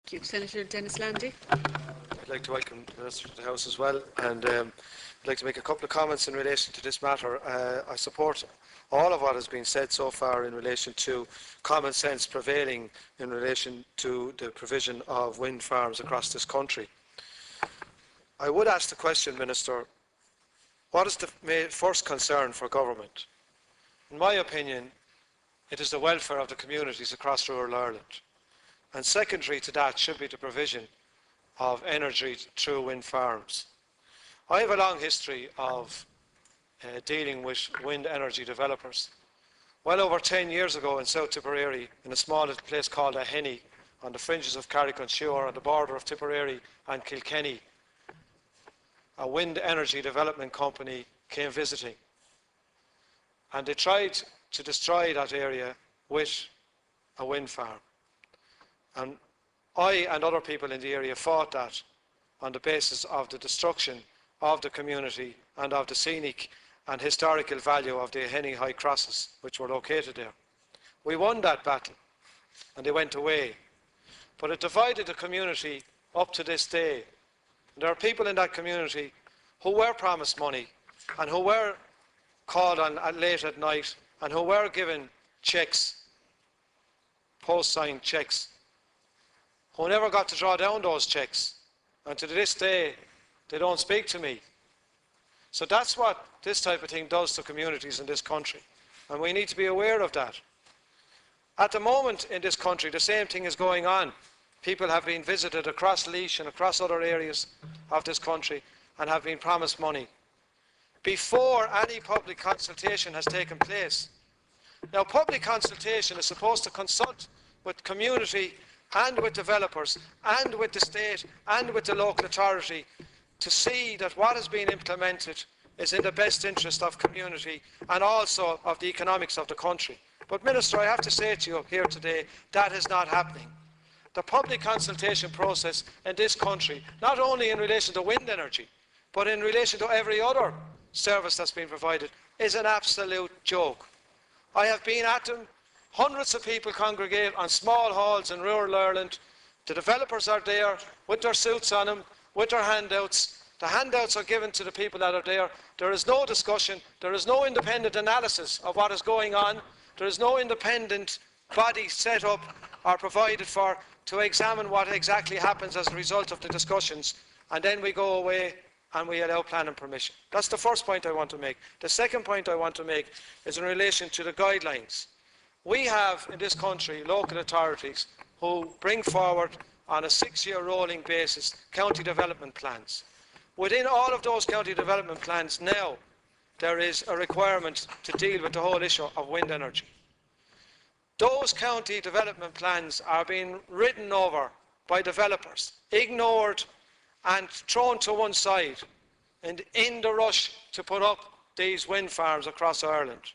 Thank you. Senator Denis Landy. I'd like to welcome the Minister to the House as well, and I'd like to make a couple of comments in relation to this matter. I support all of what has been said so far in relation to common sense prevailing in relation to the provision of wind farms across this country. I would ask the question, Minister, what is the first concern for government? In my opinion, it is the welfare of the communities across rural Ireland. And secondary to that should be the provision of energy through wind farms. I have a long history of dealing with wind energy developers. Well over 10 years ago in South Tipperary, in a small little place called Eireann, on the fringes of Carrick-on-Suir, on the border of Tipperary and Kilkenny, a wind energy development company came visiting. And they tried to destroy that area with a wind farm. And I and other people in the area fought that on the basis of the destruction of the community and of the scenic and historical value of the Eireann High Crosses, which were located there. We won that battle, and they went away. But it divided the community up to this day. And there are people in that community who were promised money and who were called on late at night and who were given cheques, post-signed cheques, who never got to draw down those cheques. And to this day, they don't speak to me. So that's what this type of thing does to communities in this country. And we need to be aware of that. At the moment in this country, the same thing is going on. People have been visited across Laois and across other areas of this country and have been promised money before any public consultation has taken place. Now, public consultation is supposed to consult with community and with developers and with the state and with the local authority to see that what is being implemented is in the best interest of community and also of the economics of the country. But Minister, I have to say to you here today, that is not happening. The public consultation process in this country, not only in relation to wind energy, but in relation to every other service that's been provided, is an absolute joke. I have been at them. Hundreds of people congregate on small halls in rural Ireland. The developers are there with their suits on them, with their handouts. The handouts are given to the people that are there. There is no discussion. There is no independent analysis of what is going on. There is no independent body set up or provided for to examine what exactly happens as a result of the discussions. And then we go away and we allow planning permission. That's the first point I want to make. The second point I want to make is in relation to the guidelines. We have in this country local authorities who bring forward on a 6-year rolling basis county development plans. Within all of those county development plans now, there is a requirement to deal with the whole issue of wind energy. Those county development plans are being ridden over by developers, ignored and thrown to one side in the rush to put up these wind farms across Ireland.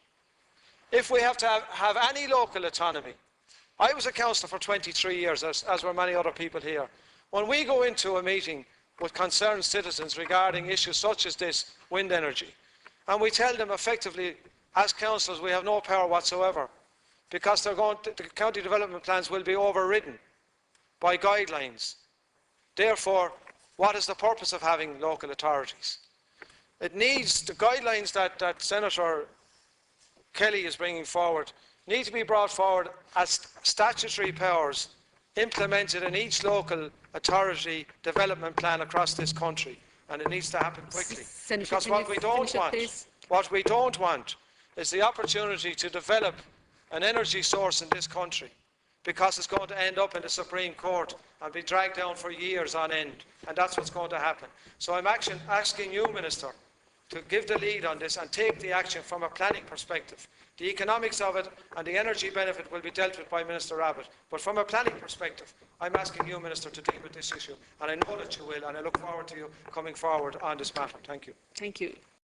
If we have to have any local autonomy, I was a councillor for 23 years, as were many other people here. When we go into a meeting with concerned citizens regarding issues such as this, wind energy, and we tell them effectively, as councillors, we have no power whatsoever, because the county development plans will be overridden by guidelines. Therefore, what is the purpose of having local authorities? It needs the guidelines that Senator Kelly is bringing forward need to be brought forward as statutory powers implemented in each local authority development plan across this country, and it needs to happen quickly. Senator, because what we don't want is the opportunity to develop an energy source in this country, because it's going to end up in the Supreme Court and be dragged down for years on end, and that's what's going to happen. So I'm asking you, Minister, to give the lead on this and take the action from a planning perspective. The economics of it and the energy benefit will be dealt with by Minister Abbott, but from a planning perspective, I'm asking you, Minister, to deal with this issue, and I know that you will, and I look forward to you coming forward on this matter. Thank you. Thank you.